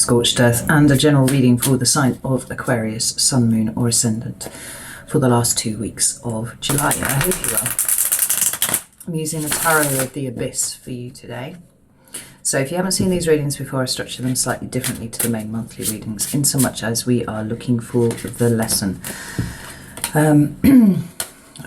scorched earth, and a general reading for the sign of Aquarius, sun, moon or ascendant for the last 2 weeks of July. I hope you are. I'm using the Tarot of the Abyss for you today. So if you haven't seen these readings before, I structure them slightly differently to the main monthly readings, in so much as we are looking for the lesson. Over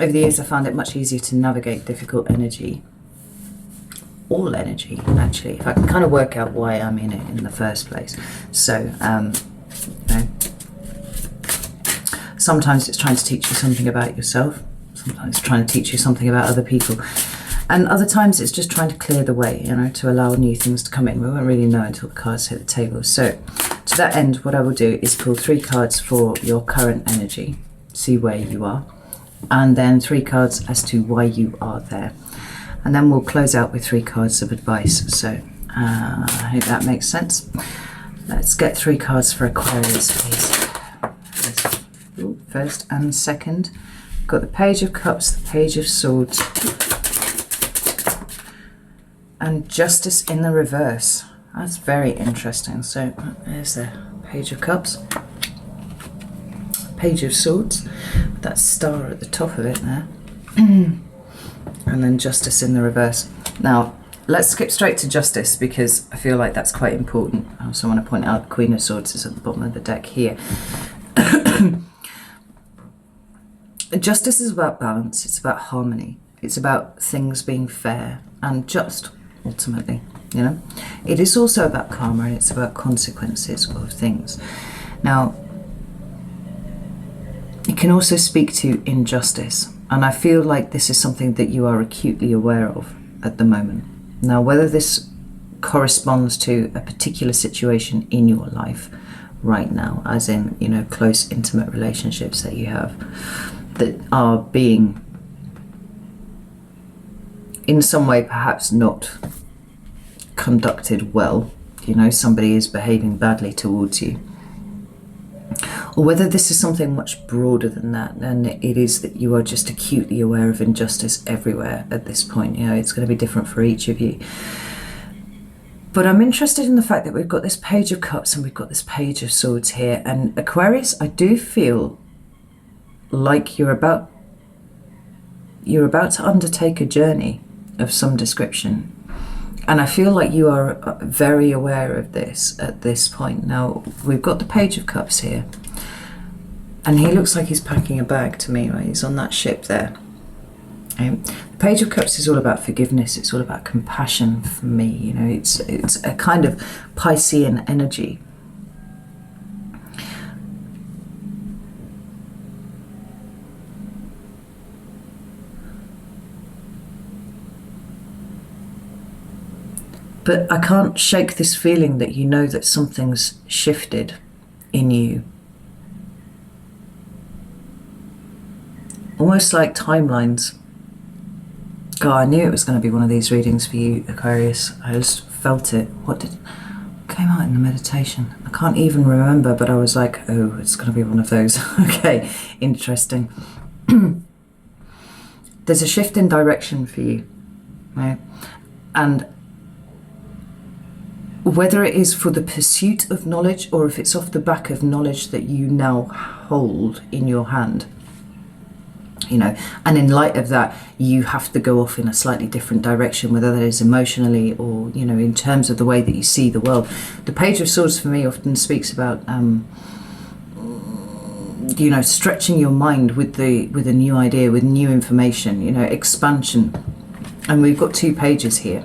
the years I found it much easier to navigate difficult energy, all energy actually, if I can kind of work out why I'm in it in the first place. So you know, sometimes it's trying to teach you something about yourself, sometimes it's trying to teach you something about other people, and other times it's just trying to clear the way, you know, to allow new things to come in. We won't really know until the cards hit the table. So to that end, what I will do is pull 3 cards for your current energy, see where you are, and then 3 cards as to why you are there. And then we'll close out with 3 cards of advice. So I hope that makes sense. Let's get 3 cards for Aquarius, please. First and second. Got the Page of Cups, the Page of Swords, and Justice in the reverse. That's very interesting. So there's the Page of Cups, Page of Swords, with that star at the top of it there. And then Justice in the reverse. Now, let's skip straight to Justice because I feel like that's quite important. I also want to point out the Queen of Swords is at the bottom of the deck here. Justice is about balance, it's about harmony, it's about things being fair and just, ultimately, you know. It is also about karma, and it's about consequences of things. Now, it can also speak to injustice. And I feel like this is something that you are acutely aware of at the moment. Now, whether this corresponds to a particular situation in your life right now, as in, you know, close, intimate relationships that you have that are being, in some way, perhaps not conducted well, you know, somebody is behaving badly towards you. Or whether this is something much broader than that, and it is that you are just acutely aware of injustice everywhere at this point. You know, it's going to be different for each of you. But I'm interested in the fact that we've got this Page of Cups and we've got this Page of Swords here. And Aquarius, I do feel like you're about to undertake a journey of some description. And I feel like you are very aware of this at this point. Now, we've got the Page of Cups here. And he looks like he's packing a bag to me, right? He's on that ship there. The Page of Cups is all about forgiveness. It's all about compassion for me. You know, it's a kind of Piscean energy. But I can't shake this feeling that you know that something's shifted in you. Almost like timelines. God, I knew it was going to be one of these readings for you, Aquarius. I just felt it. What came out in the meditation? I can't even remember, but I was like, oh, it's going to be one of those. Okay, interesting. There's a shift in direction for you, right? And whether it is for the pursuit of knowledge or if it's off the back of knowledge that you now hold in your hand, you know, and in light of that, you have to go off in a slightly different direction, whether that is emotionally or, you know, in terms of the way that you see the world. The Page of Swords for me often speaks about, you know, stretching your mind with a new idea, with new information, you know, expansion. And we've got 2 pages here.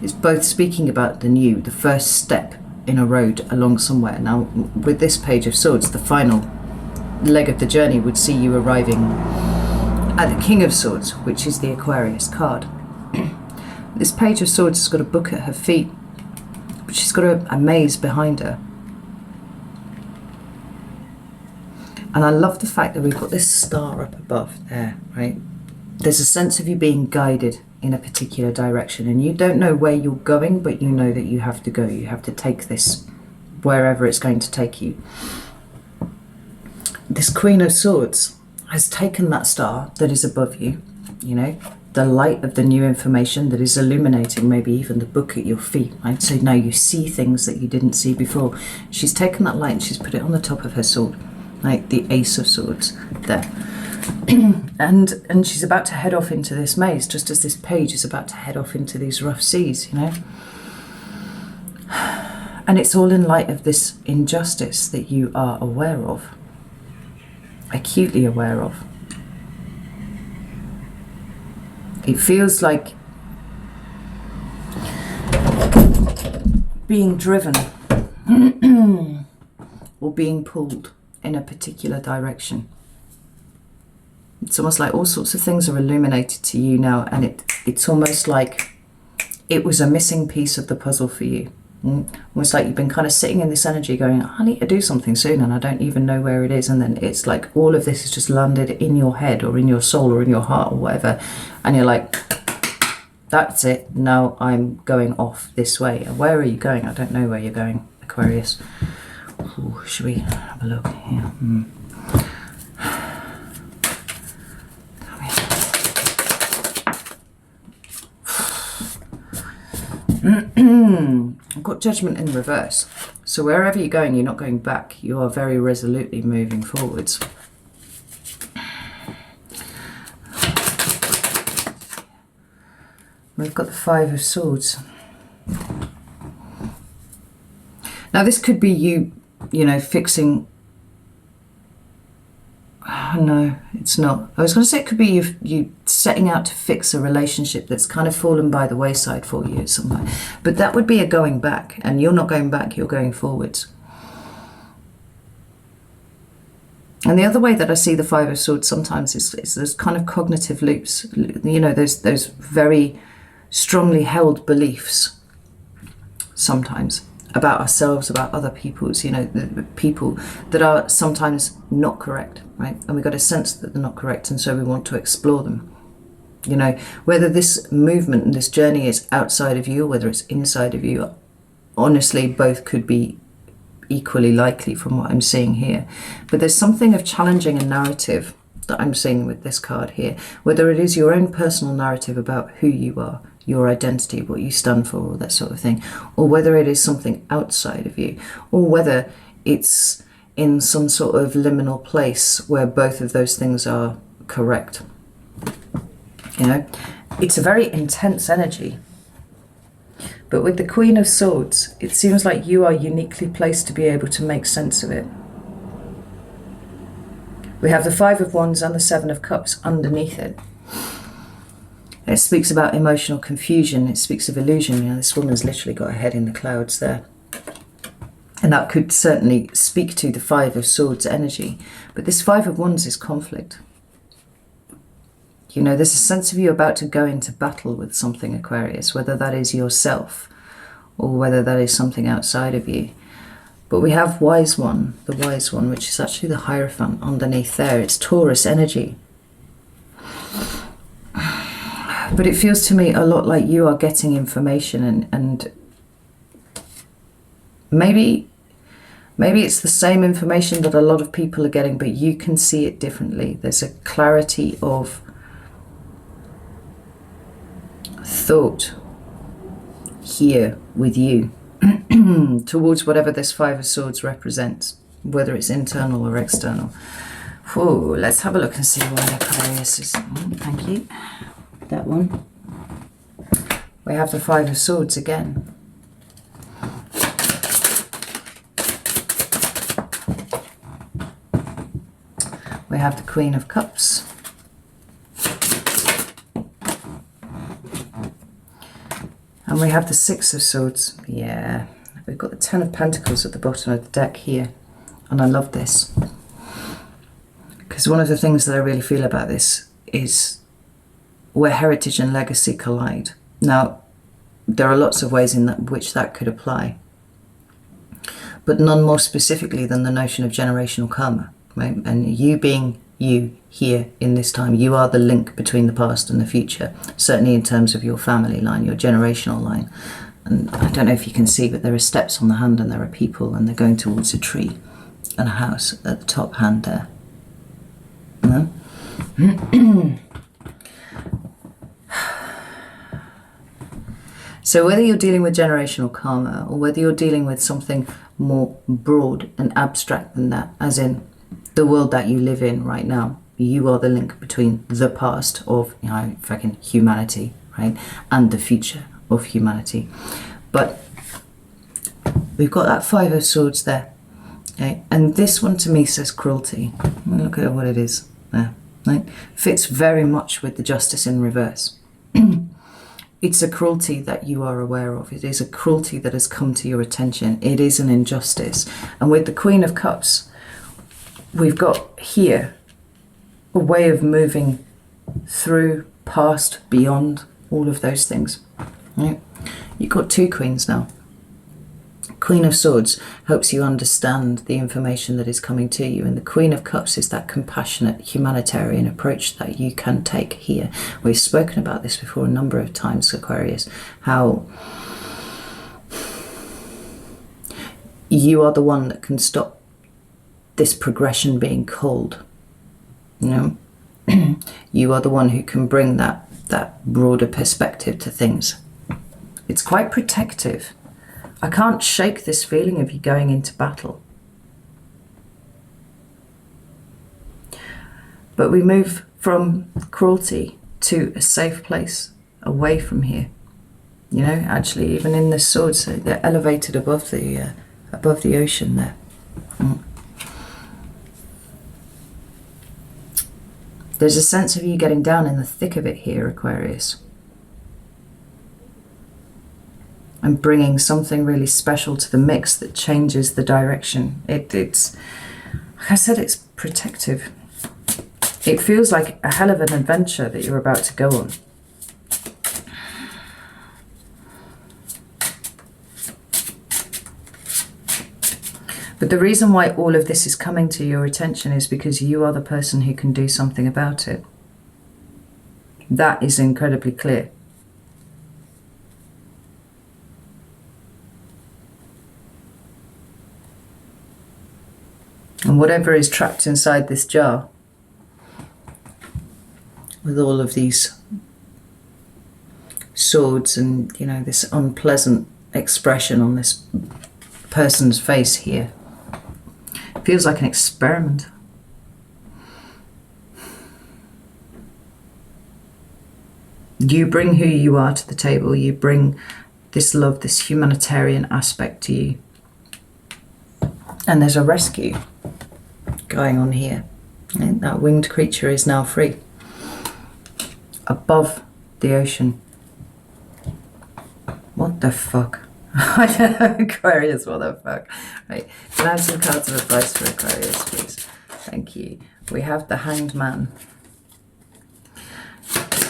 It's both speaking about the new, the first step in a road along somewhere. Now, with this Page of Swords, the final leg of the journey would see you arriving at the King of Swords, which is the Aquarius card. This Page of Swords has got a book at her feet, but she's got a maze behind her. And I love the fact that we've got this star up above there, right? There's a sense of you being guided in a particular direction, and you don't know where you're going, but you know that you have to go. You have to take this wherever it's going to take you. This Queen of Swords has taken that star that is above you, you know, the light of the new information that is illuminating maybe even the book at your feet, right? So now you see things that you didn't see before. She's taken that light and she's put it on the top of her sword, like the Ace of Swords there. and she's about to head off into this maze, just as this page is about to head off into these rough seas, you know. And it's all in light of this injustice that you are aware of, acutely aware of. It feels like being driven or being pulled in a particular direction. It's almost like all sorts of things are illuminated to you now, and it's almost like it was a missing piece of the puzzle for you. Almost like you've been kind of sitting in this energy going, I need to do something soon and I don't even know where it is, and then it's like all of this has just landed in your head or in your soul or in your heart or whatever, and you're like, that's it, now I'm going off this way. And where are you going? I don't know where you're going, Aquarius. Ooh, should we have a look here? I've got Judgment in reverse. So wherever you're going, you're not going back. You are very resolutely moving forwards. We've got the Five of Swords. Now this could be you know, fixing... No, it's not. I was going to say it could be you setting out to fix a relationship that's kind of fallen by the wayside for you at some point. But that would be a going back, and you're not going back, you're going forwards. And the other way that I see the Five of Swords sometimes is those kind of cognitive loops, you know, those very strongly held beliefs sometimes about ourselves, about other people's, you know, the people that are sometimes not correct, right? And we've got a sense that they're not correct, and so we want to explore them. You know, whether this movement and this journey is outside of you or whether it's inside of you, honestly, both could be equally likely from what I'm seeing here. But there's something of challenging a narrative that I'm seeing with this card here, whether it is your own personal narrative about who you are, your identity, what you stand for, all that sort of thing, or whether it is something outside of you, or whether it's in some sort of liminal place where both of those things are correct. You know, it's a very intense energy. But with the Queen of Swords, it seems like you are uniquely placed to be able to make sense of it. We have the Five of Wands and the Seven of Cups underneath it. It speaks about emotional confusion. It speaks of illusion. You know, this woman's literally got her head in the clouds there. And that could certainly speak to the Five of Swords energy. But this Five of Wands is conflict. You know, there's a sense of you about to go into battle with something, Aquarius, whether that is yourself or whether that is something outside of you. But we have Wise One, the Wise One, which is actually the Hierophant underneath there. It's Taurus energy. But it feels to me a lot like you are getting information, and maybe it's the same information that a lot of people are getting, but you can see it differently. There's a clarity of thought here with you towards whatever this Five of Swords represents, whether it's internal or external. Whoa, let's have a look and see why Aquarius is... thank you. That one. We have the Five of Swords again. We have the Queen of Cups. And we have the Six of Swords. Yeah. We've got the Ten of Pentacles at the bottom of the deck here. And I love this. Because one of the things that I really feel about this is where heritage and legacy collide. Now, there are lots of ways in which that could apply, but none more specifically than the notion of generational karma, right? And you being you here in this time, you are the link between the past and the future, certainly in terms of your family line, your generational line. And I don't know if you can see, but there are steps on the hand and there are people, and they're going towards a tree and a house at the top hand there. No? So whether you're dealing with generational karma or whether you're dealing with something more broad and abstract than that, as in the world that you live in right now, you are the link between the past of, you know, fucking humanity, right, and the future of humanity. But we've got that Five of Swords there, okay? And this one to me says cruelty. Look at what it is there, right? Fits very much with the Justice in reverse. It's a cruelty that you are aware of. It is a cruelty that has come to your attention. It is an injustice. And with the Queen of Cups, we've got here a way of moving through, past, beyond all of those things. Right? You've got two queens now. Queen of Swords helps you understand the information that is coming to you, and the Queen of Cups is that compassionate humanitarian approach that you can take here. We've spoken about this before a number of times, Aquarius, how you are the one that can stop this progression being cold. You know, you are the one who can bring that broader perspective to things. It's quite protective. I can't shake this feeling of you going into battle. But we move from cruelty to a safe place, away from here. You know, actually, even in the swords, they're elevated above the ocean there. There's a sense of you getting down in the thick of it here, Aquarius. And bringing something really special to the mix that changes the direction. It's, like I said, it's protective. It feels like a hell of an adventure that you're about to go on. But the reason why all of this is coming to your attention is because you are the person who can do something about it. That is incredibly clear. And whatever is trapped inside this jar, with all of these swords and, you know, this unpleasant expression on this person's face here, it feels like an experiment. You bring who you are to the table. You bring this love, this humanitarian aspect to you. And there's a rescue going on here. And that winged creature is now free above the ocean. What the fuck? I don't know, Aquarius, what the fuck? Right, can I have some cards of advice for Aquarius, please? Thank you. We have the Hanged Man.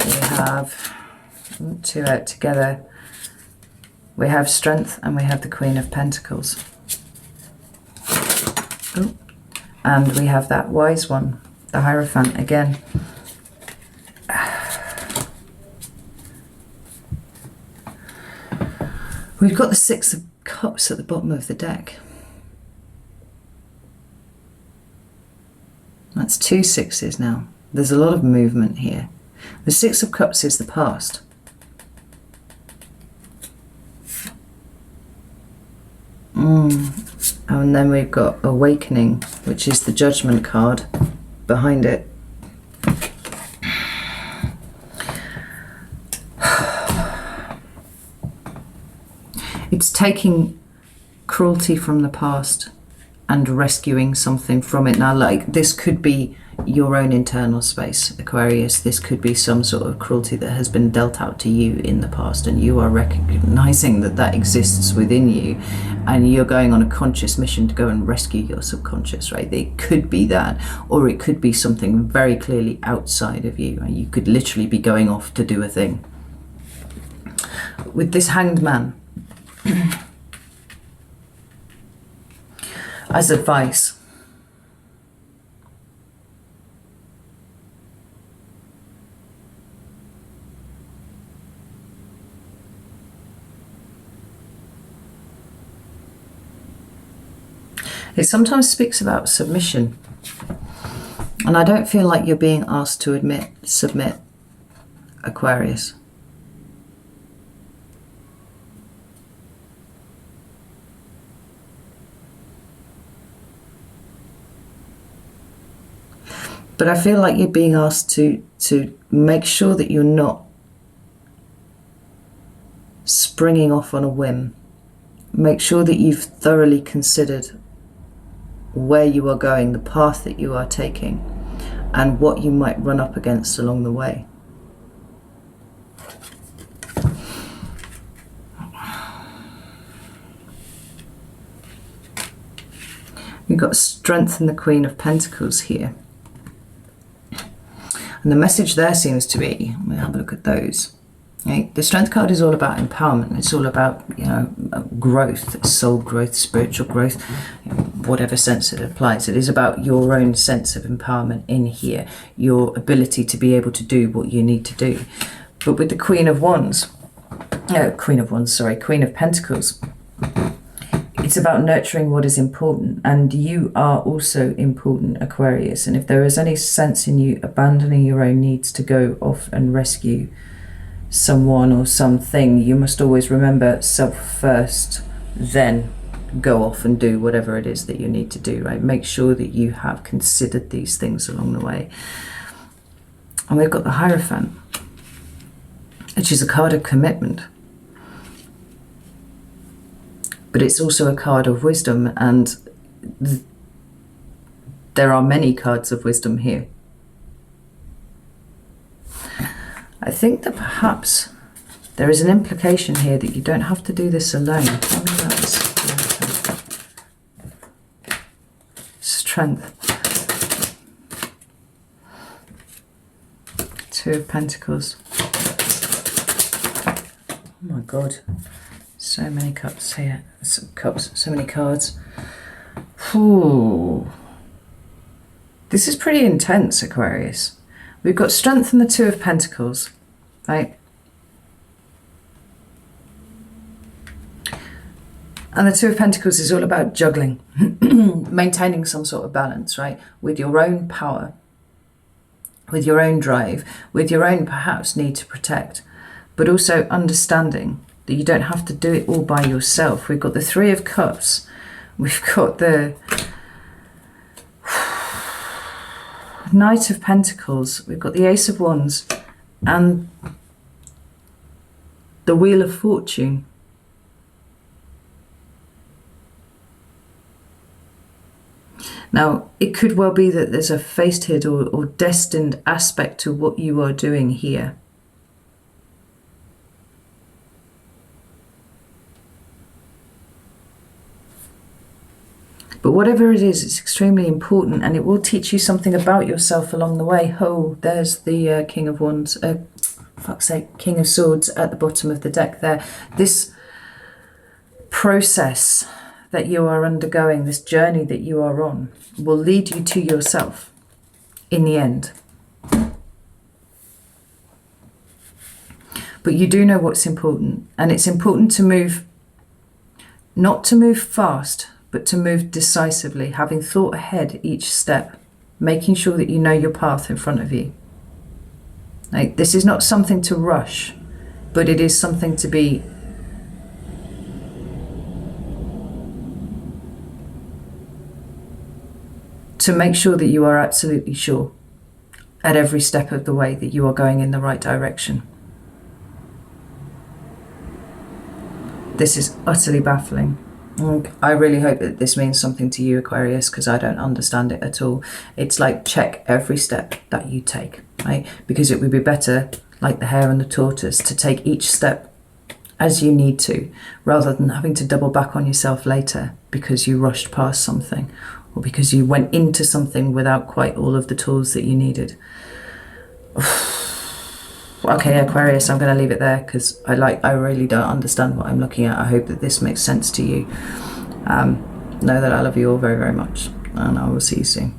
We have two out together. We have Strength, and we have the Queen of Pentacles. Oh. And we have that Wise One, the Hierophant again. We've got the Six of Cups at the bottom of the deck. That's two sixes now. There's a lot of movement here. The Six of Cups is the past. And then we've got Awakening, which is the Judgment card behind it. It's taking cruelty from the past and rescuing something from it. Now, like, this could be your own internal space, Aquarius. This could be some sort of cruelty that has been dealt out to you in the past, and you are recognizing that that exists within you, and you're going on a conscious mission to go and rescue your subconscious, right? It could be that, or it could be something very clearly outside of you, and you could literally be going off to do a thing. With this Hanged Man, as advice, it sometimes speaks about submission, and I don't feel like you're being asked to submit, Aquarius. But I feel like you're being asked to make sure that you're not springing off on a whim. Make sure that you've thoroughly considered where you are going, the path that you are taking, and what you might run up against along the way. We've got Strength and the Queen of Pentacles here. And the message there seems to be, we'll have a look at those. Okay? The Strength card is all about empowerment. It's all about, you know, growth, soul growth, spiritual growth, you know, whatever sense it applies. It is about your own sense of empowerment in here, your ability to be able to do what you need to do. But with the Queen of Pentacles, it's about nurturing what is important, and you are also important, Aquarius. And if there is any sense in you abandoning your own needs to go off and rescue someone or something, you must always remember self first, then go off and do whatever it is that you need to do, right? Make sure that you have considered these things along the way. And we've got the Hierophant, which is a card of commitment. But it's also a card of wisdom, and there are many cards of wisdom here. I think that perhaps there is an implication here that you don't have to do this alone. Tell me about this. Strength. Two of Pentacles. Oh my God. So many cups here, so many cards. Ooh. This is pretty intense, Aquarius. We've got Strength and the Two of Pentacles, right? And the Two of Pentacles is all about juggling, maintaining some sort of balance, right? With your own power, with your own drive, with your own perhaps need to protect, but also understanding that you don't have to do it all by yourself. We've got the Three of Cups. We've got the Knight of Pentacles. We've got the Ace of Wands and the Wheel of Fortune. Now, it could well be that there's a fated or destined aspect to what you are doing here. But whatever it is, it's extremely important, and it will teach you something about yourself along the way. Oh, there's the King of Wands, fuck's sake, King of Swords at the bottom of the deck there. This process that you are undergoing, this journey that you are on, will lead you to yourself in the end. But you do know what's important, and it's important to move, not to move fast, but to move decisively, having thought ahead each step, making sure that you know your path in front of you. Like, this is not something to rush, but it is something to be to make sure that you are absolutely sure at every step of the way that you are going in the right direction. This is utterly baffling. I really hope that this means something to you, Aquarius, because I don't understand it at all. It's like, check every step that you take, right? Because it would be better, like the hare and the tortoise, to take each step as you need to, rather than having to double back on yourself later because you rushed past something, or because you went into something without quite all of the tools that you needed. Okay, Aquarius, I'm going to leave it there because I really don't understand what I'm looking at. I hope that this makes sense to you. Know that I love you all very, very much, and I will see you soon.